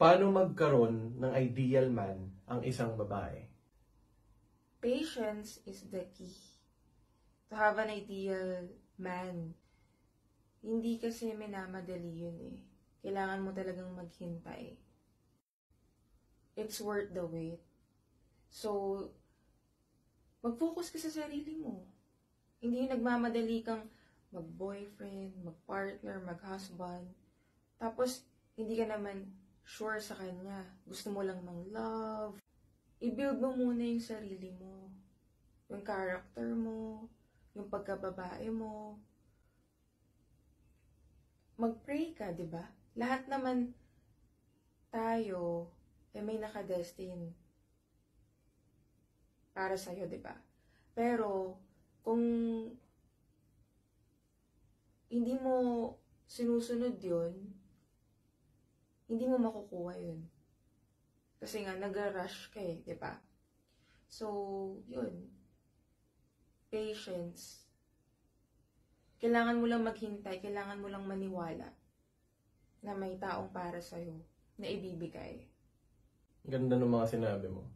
Paano magkaroon ng ideal man ang isang babae? Patience is the key to have an ideal man. Hindi kasi minamadali yun eh. Kailangan mo talagang maghintay. It's worth the wait. So, mag-focus ka sa sarili mo. Hindi yung nagmamadali kang mag-boyfriend, mag-partner, mag-husband. Tapos, hindi ka naman sure sa kanya. Gusto mo lang ng love. I-build mo muna yung sarili mo. Yung character mo. Yung pagkababae mo. Mag-pray ka, di ba? Lahat naman tayo may nakadestin para sa'yo, di ba? Pero, kung hindi mo sinusunod yun, hindi mo makukuha yun. Kasi nga, nag-rush ka eh, di ba? So, yun. Patience. Kailangan mo lang maghintay, kailangan mo lang maniwala na may taong para sa'yo na ibibigay. Ganda ng mga sinabi mo.